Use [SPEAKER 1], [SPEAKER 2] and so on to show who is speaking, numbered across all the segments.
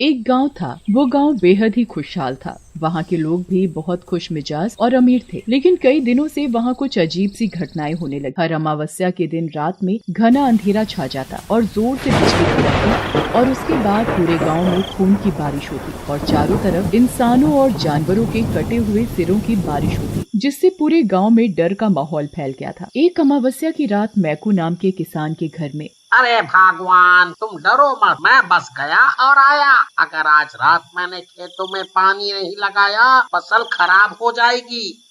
[SPEAKER 1] एक गांव था। वो गांव बेहद ही खुशहाल था। वहाँ के लोग भी बहुत खुश मिजाज और अमीर थे। लेकिन कई दिनों से वहाँ कुछ अजीब सी घटनाएं होने लगी। हर अमावस्या के दिन रात में घना अंधेरा छा जाता और जोर से बिजली कड़कती और उसके बाद पूरे गांव में खून की बारिश होती और चारों तरफ इंसानों और जानवरों के कटे हुए सिरों की बारिश होती, जिससे पूरे गांव में डर का माहौल फैल गया था। एक अमावस्या की रात मैकू नाम के किसान के घर में,
[SPEAKER 2] अरे भगवान, तुम डरो मत, मैं बस गया और आया। अगर आज रात मैंने खेतों में पानी नहीं लगाया, फसल खराब हो जाएगी।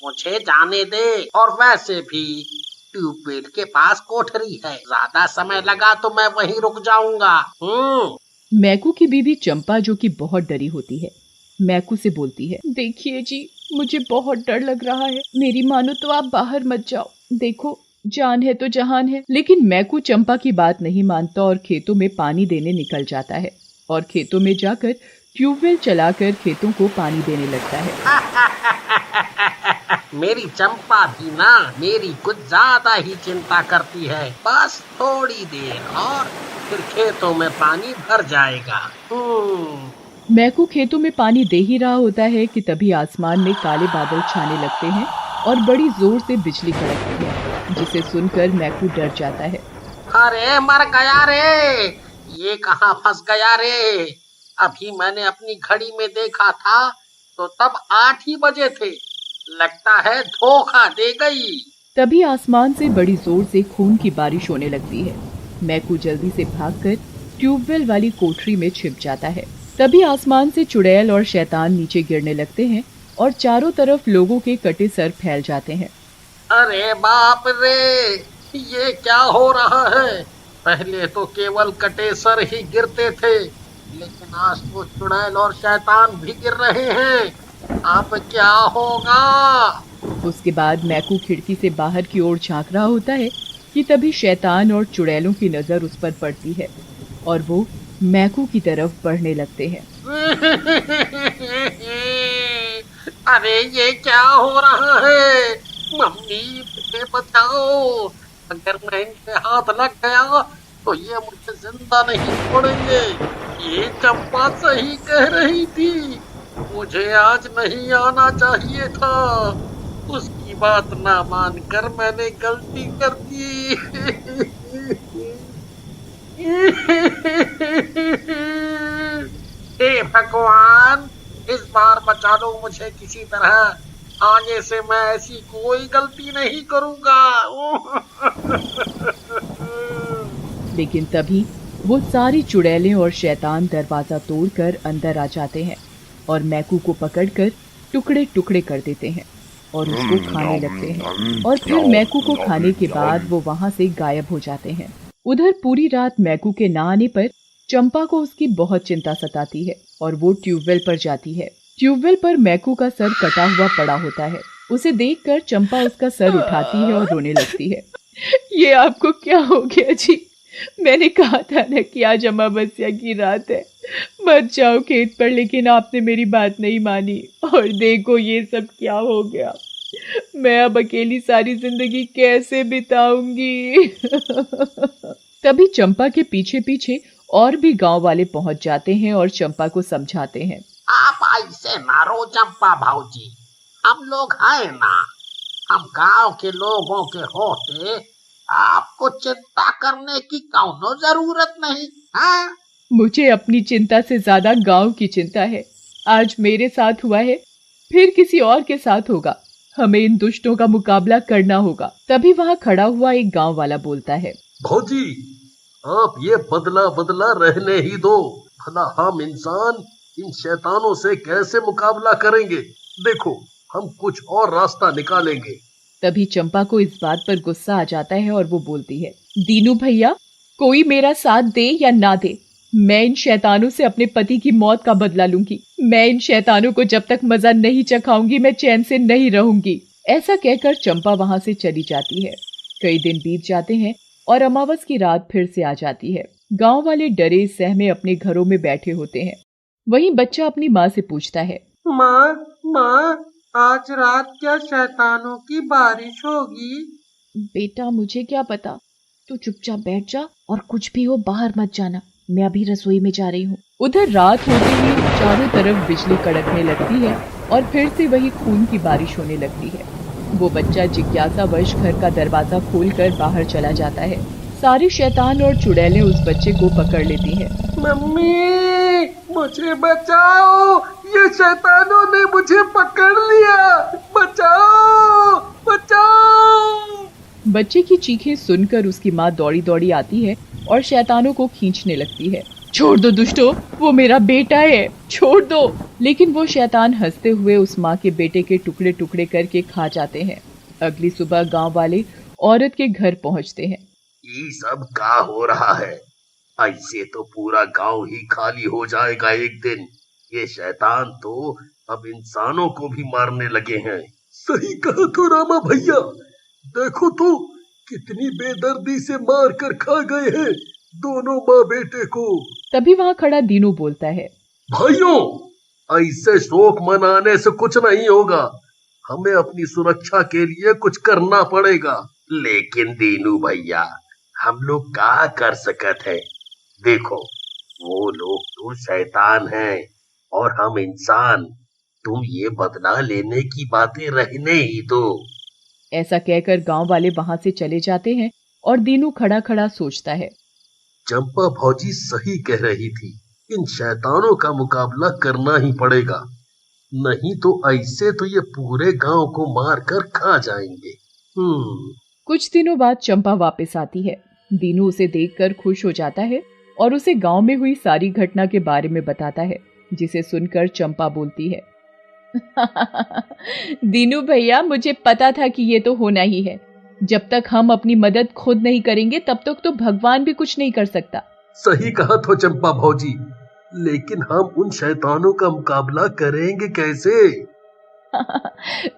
[SPEAKER 2] मुझे जाने दे। और वैसे भी ट्यूबवेल के पास कोठरी है, ज्यादा समय लगा तो मैं वहीं रुक जाऊंगा।
[SPEAKER 1] मैकू की बीवी चंपा, जो कि बहुत डरी होती है, मैकू से बोलती है, देखिए जी, मुझे बहुत डर लग रहा है। मेरी मानो तो आप बाहर मत जाओ। देखो, जान है तो जहान है। लेकिन मैकू चंपा की बात नहीं मानता और खेतों में पानी देने निकल जाता है और खेतों में जाकर ट्यूबवेल चलाकर खेतों को पानी देने लगता है।
[SPEAKER 2] मेरी चंपा भी ना मेरी कुछ ज्यादा ही चिंता करती है। बस थोड़ी देर और फिर खेतों में पानी भर जाएगा।
[SPEAKER 1] मैकू खेतों में पानी दे ही रहा होता है कि तभी आसमान में काले बादल छाने लगते हैं और बड़ी जोर से बिजली कड़कती है, जिसे सुनकर मैकू डर जाता है।
[SPEAKER 2] अरे मर गया रे, ये कहाँ फंस गया रे। अभी मैंने अपनी घड़ी में देखा था तो तब 8 ही बजे थे। लगता है धोखा दे गई।
[SPEAKER 1] तभी आसमान से बड़ी जोर से खून की बारिश होने लगती है। मैकू जल्दी से भागकर ट्यूबवेल वाली कोठरी में छिप जाता है। तभी आसमान से चुड़ैल और शैतान नीचे गिरने लगते हैं और चारों तरफ लोगों के कटे सर फैल जाते हैं।
[SPEAKER 2] अरे बाप रे, ये क्या हो रहा है। पहले तो केवल कटे सर ही गिरते थे, लेकिन आज तो चुड़ैल और शैतान भी गिर रहे हैं। अब क्या होगा।
[SPEAKER 1] उसके बाद मैकू खिड़की से बाहर की ओर झांक रहा होता है कि तभी शैतान और चुड़ैलों की नजर उस पर पड़ती है और वो मैकू की तरफ बढ़ने लगते हैं।
[SPEAKER 2] अरे ये क्या हो रहा है। मम्मी, मुझे बचाओ। अगर मैं इनके हाथ लग गया तो ये मुझे जिंदा नहीं छोड़ेंगे। ये चंपा सही कह रही थी, मुझे आज नहीं आना चाहिए था। उसकी बात ना मानकर मैंने गलती कर दी। हे भगवान, इस बार बचा लो मुझे किसी तरह। आगे से मैं ऐसी कोई गलती नहीं करूंगा।
[SPEAKER 1] लेकिन तभी वो सारी चुड़ैलें और शैतान दरवाजा तोड़कर अंदर आ जाते हैं और मैकू को पकड़कर टुकड़े टुकड़े कर देते हैं और उसको खाने लगते हैं। और फिर मैकू को खाने के बाद वो वहाँ से गायब हो जाते हैं। उधर पूरी रात मैकू के ना आने पर चंपा को उसकी बहुत चिंता सताती है और वो ट्यूबवेल पर जाती है। ट्यूबवेल पर मैकू का सर कटा हुआ पड़ा होता है। उसे देखकर चंपा उसका सर उठाती है और रोने लगती है। ये आपको क्या हो गया जी? मैंने कहा था ना कि आज अमावस्या की रात है, मत जाओ खेत पर, लेकिन आपने मेरी बात नहीं मानी और देखो ये सब क्या हो गया। मैं अब अकेली सारी जिंदगी कैसे बिताऊंगी। तभी चंपा के पीछे पीछे और भी गांव वाले पहुंच जाते हैं और चंपा को समझाते हैं।
[SPEAKER 2] आप ऐसे ना रो चंपा भाऊजी, हम लोग हैं ना। हम गांव के लोगों के होते आपको चिंता करने की कौनो जरूरत नहीं। हाँ,
[SPEAKER 1] मुझे अपनी चिंता से ज्यादा गांव की चिंता है। आज मेरे साथ हुआ है, फिर किसी और के साथ होगा। हमें इन दुष्टों का मुकाबला करना होगा। तभी वहाँ खड़ा हुआ एक गांव वाला बोलता है,
[SPEAKER 3] भौजी, आप ये बदला बदला रहने ही दो। भला हम इंसान इन शैतानों से कैसे मुकाबला करेंगे। देखो, हम कुछ और रास्ता निकालेंगे।
[SPEAKER 1] तभी चंपा को इस बात पर गुस्सा आ जाता है और वो बोलती है, दीनू भैया, कोई मेरा साथ दे या ना दे, मैं इन शैतानों से अपने पति की मौत का बदला लूंगी। मैं इन शैतानों को जब तक मजा नहीं चखाऊंगी मैं चैन से नहीं रहूंगी। ऐसा कहकर चंपा वहां से चली जाती है। कई दिन बीत जाते हैं और अमावस की रात फिर से आ जाती है। गांव वाले डरे सहमे अपने घरों में बैठे होते हैं। वहीं बच्चा अपनी माँ से पूछता है,
[SPEAKER 2] माँ, आज रात क्या शैतानों की बारिश होगी?
[SPEAKER 1] बेटा मुझे क्या पता, तू चुपचाप बैठ जा और कुछ भी हो बाहर मत जाना, मैं अभी रसोई में जा रही हूँ। उधर रात होते ही चारों तरफ बिजली कड़कने लगती है और फिर से वही खून की बारिश होने लगती है। वो बच्चा जिज्ञासावश घर का दरवाजा खोलकर बाहर चला जाता है। सारी शैतान और चुड़ैलें उस बच्चे को पकड़ लेती हैं।
[SPEAKER 2] मम्मी, मुझे बचाओ, ये शैतानों ने मुझे पकड़ लिया, बचाओ बचाओ।
[SPEAKER 1] बच्चे की चीखें सुनकर उसकी माँ दौड़ी दौड़ी आती है और शैतानों को खींचने लगती है। छोड़ दो दुष्टो, वो मेरा बेटा है, छोड़ दो। लेकिन वो शैतान हंसते हुए उस माँ के बेटे के टुकड़े टुकड़े करके खा जाते हैं। अगली सुबह गांव वाले औरत के घर पहुंचते हैं।
[SPEAKER 3] ये सब क्या हो रहा है? ऐसे तो पूरा गांव ही खाली हो जाएगा एक दिन। ये शैतान तो अब इंसानों को भी मारने लगे हैं। सही कहा तो रामा भैया, देखो तो कितनी बेदर्दी से मार कर खा गए हैं दोनों माँ बेटे को।
[SPEAKER 1] तभी वहाँ खड़ा दीनू बोलता है,
[SPEAKER 3] भाइयों, ऐसे शोक मनाने से कुछ नहीं होगा, हमें अपनी सुरक्षा के लिए कुछ करना पड़ेगा। लेकिन दीनू भैया, हम लोग क्या कर सकते हैं? देखो, वो लोग तो शैतान हैं और हम इंसान। तुम ये बदला लेने की बातें रहने ही दो।
[SPEAKER 1] ऐसा कहकर गांव वाले वहां से चले जाते हैं और दीनू खड़ा खड़ा सोचता है।
[SPEAKER 3] चंपा भौजी सही कह रही थी, इन शैतानों का मुकाबला करना ही पड़ेगा, नहीं तो ऐसे तो ये पूरे गांव को मार कर खा जाएंगे।
[SPEAKER 1] कुछ दिनों बाद चंपा वापस आती है। दीनू उसे देखकर खुश हो जाता है और उसे गांव में हुई सारी घटना के बारे में बताता है, जिसे सुनकर चंपा बोलती है, दीनू भैया, मुझे पता था कि ये तो होना ही है। जब तक हम अपनी मदद खुद नहीं करेंगे तब तक तो भगवान भी कुछ नहीं कर सकता।
[SPEAKER 3] सही कहा तो चंपा भौजी, लेकिन हम उन शैतानों का मुकाबला करेंगे कैसे?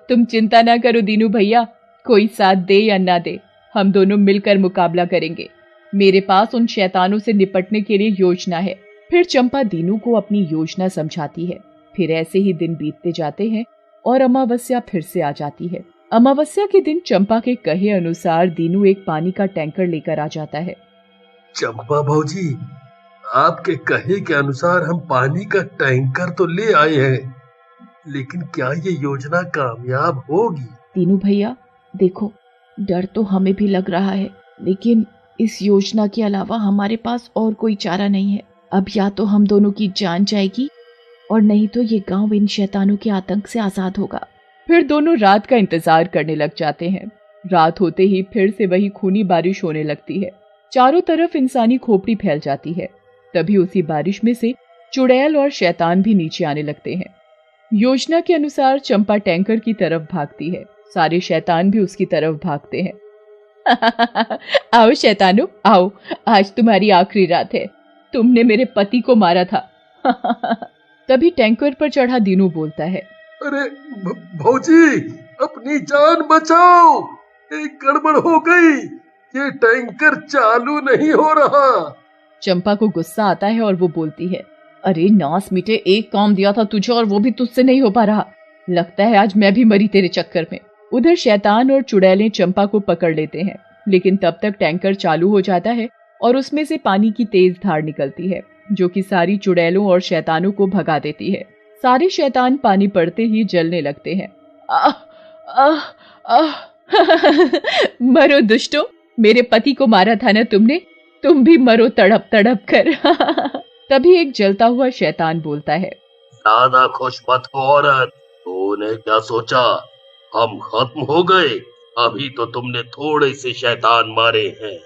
[SPEAKER 1] तुम चिंता ना करो दीनू भैया, कोई साथ दे या ना दे, हम दोनों मिलकर मुकाबला करेंगे। मेरे पास उन शैतानों से निपटने के लिए योजना है। फिर चंपा दीनू को अपनी योजना समझाती है। फिर ऐसे ही दिन बीतते जाते हैं और अमावस्या फिर से आ जाती है। अमावस्या के दिन चंपा के कहे अनुसार दीनू एक पानी का टैंकर लेकर आ जाता है।
[SPEAKER 3] चंपा भौजी, आपके कहे के अनुसार हम पानी का टैंकर तो ले आए हैं, लेकिन क्या ये योजना कामयाब होगी?
[SPEAKER 1] दीनू भैया देखो, डर तो हमें भी लग रहा है, लेकिन इस योजना के अलावा हमारे पास और कोई चारा नहीं है। अब या तो हम दोनों की जान जाएगी और नहीं तो ये गांव इन शैतानों के आतंक से आजाद होगा। फिर दोनों रात का इंतजार करने लग जाते हैं। रात होते ही फिर से वही खूनी बारिश होने लगती है। चारों तरफ इंसानी खोपड़ी फैल जाती है। तभी उसी बारिश में से चुड़ैल और शैतान भी नीचे आने लगते हैं। योजना के अनुसार चंपा टैंकर की तरफ भागती है। सारे शैतान भी उसकी तरफ भागते हैं। आओ शैतानों, आओ, आज तुम्हारी आखिरी रात है। तुमने मेरे पति को मारा था। तभी टैंकर पर चढ़ा दीनू बोलता है,
[SPEAKER 3] अरे भौजी, अपनी जान बचाओ, एक गड़बड़ हो गई, ये टैंकर चालू नहीं हो रहा।
[SPEAKER 1] चंपा को गुस्सा आता है और वो बोलती है, अरे नास मिटे, एक काम दिया था तुझे और वो भी तुझसे नहीं हो पा रहा। लगता है आज मैं भी मरी तेरे चक्कर में। उधर शैतान और चुड़ैलें चंपा को पकड़ लेते हैं, लेकिन तब तक टैंकर चालू हो जाता है और उसमें से पानी की तेज धार निकलती है, जो कि सारी चुड़ैलों और शैतानों को भगा देती है। सारे शैतान पानी पड़ते ही जलने लगते हैं। आह, आह, आह। मरो दुष्टों, मेरे पति को मारा था ना तुमने, तुम भी मरो तड़प तड़प कर। तभी एक जलता हुआ शैतान बोलता है,
[SPEAKER 3] ज्यादा खुश मत हो औरत, तूने क्या सोचा हम खत्म हो गए? अभी तो तुमने थोड़े से शैतान मारे हैं,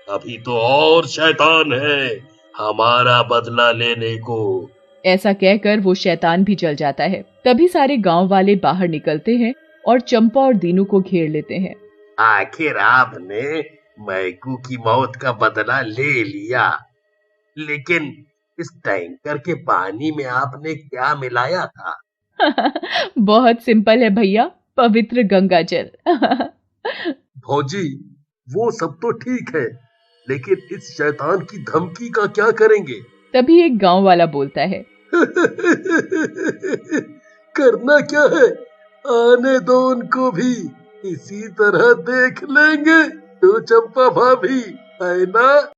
[SPEAKER 3] अभी तो और शैतान है हमारा बदला लेने को।
[SPEAKER 1] ऐसा कहकर वो शैतान भी जल जाता है। तभी सारे गांव वाले बाहर निकलते हैं और चंपा और दीनू को घेर लेते हैं।
[SPEAKER 3] आखिर आपने मैकू की मौत का बदला ले लिया, लेकिन इस टैंकर के पानी में आपने क्या मिलाया था?
[SPEAKER 1] बहुत सिंपल है भैया, पवित्र गंगा जल।
[SPEAKER 3] भौजी, वो सब तो ठीक है, लेकिन इस शैतान की धमकी का क्या करेंगे?
[SPEAKER 1] तभी एक गांव वाला बोलता है,
[SPEAKER 3] करना क्या है, आने दो उनको भी, इसी तरह देख लेंगे। तो चंपा भाभी, है ना?